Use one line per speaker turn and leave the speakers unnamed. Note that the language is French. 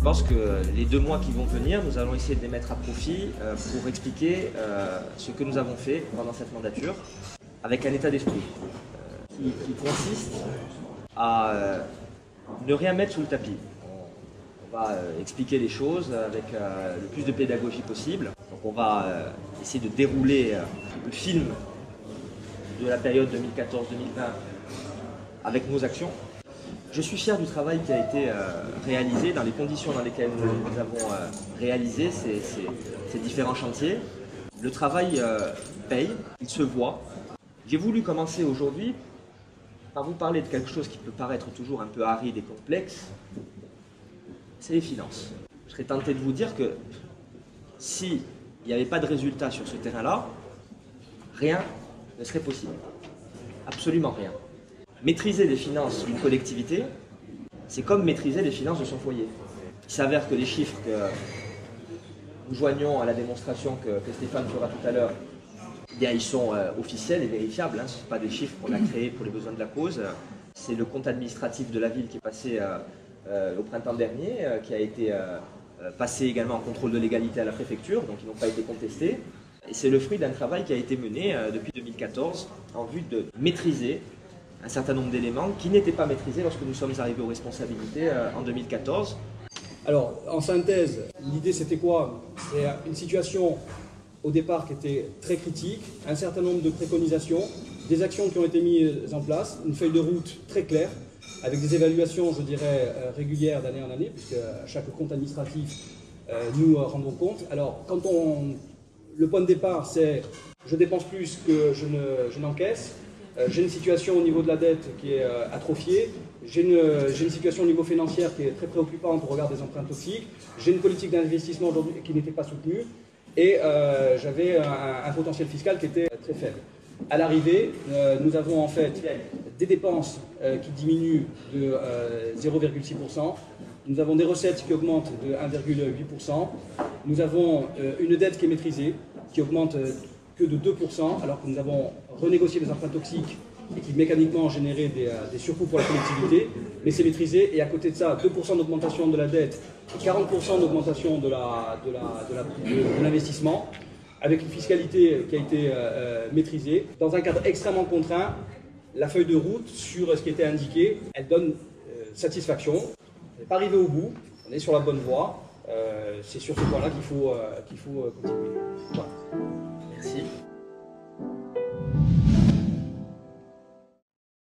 pense que les 2 mois qui vont venir, nous allons essayer de les mettre à profit pour expliquer ce que nous avons fait pendant cette mandature avec un état d'esprit qui consiste à ne rien mettre sous le tapis. On va expliquer les choses avec le plus de pédagogie possible. Donc on va essayer de dérouler le film de la période 2014-2020 avec nos actions. Je suis fier du travail qui a été réalisé dans les conditions dans lesquelles nous avons réalisé ces différents chantiers. Le travail paye, il se voit. J'ai voulu commencer aujourd'hui par vous parler de quelque chose qui peut paraître toujours un peu aride et complexe, c'est les finances. Je serais tenté de vous dire que s'il n'y avait pas de résultat sur ce terrain-là, rien ne serait possible. Absolument rien. Maîtriser les finances d'une collectivité, c'est comme maîtriser les finances de son foyer. Il s'avère que les chiffres que nous joignons à la démonstration que Stéphane fera tout à l'heure, ils sont officiels et vérifiables. Ce ne sont pas des chiffres qu'on a créés pour les besoins de la cause. C'est le compte administratif de la ville qui est passé au printemps dernier, qui a été passé également en contrôle de légalité à la préfecture, donc ils n'ont pas été contestés. Et c'est le fruit d'un travail qui a été mené depuis 2014 en vue de maîtriser un certain nombre d'éléments qui n'étaient pas maîtrisés lorsque nous sommes arrivés aux responsabilités en 2014.
Alors, en synthèse, l'idée c'était quoi? C'est une situation au départ qui était très critique, un certain nombre de préconisations, des actions qui ont été mises en place, une feuille de route très claire, avec des évaluations, je dirais, régulières d'année en année, puisque à chaque compte administratif, nous rendons compte. Alors, le point de départ, c'est je dépense plus que je n'encaisse, j'ai une situation au niveau de la dette qui est atrophiée, j'ai une situation au niveau financier qui est très préoccupante au regard des emprunts toxiques, j'ai une politique d'investissement aujourd'hui qui n'était pas soutenue, et j'avais un potentiel fiscal qui était très faible. À l'arrivée, nous avons en fait des dépenses qui diminuent de 0,6%, nous avons des recettes qui augmentent de 1,8%, nous avons une dette qui est maîtrisée, qui augmente que de 2%, alors que nous avons renégocié les emprunts toxiques et qui mécaniquement ont généré des surcoûts pour la collectivité, mais c'est maîtrisé, et à côté de ça, 2% d'augmentation de la dette et 40% d'augmentation de l'investissement, avec une fiscalité qui a été maîtrisée. Dans un cadre extrêmement contraint, la feuille de route sur ce qui était indiqué, elle donne satisfaction. On n'est pas arrivé au bout, on est sur la bonne voie. C'est sur ce point-là qu'il faut continuer. Voilà.
Merci.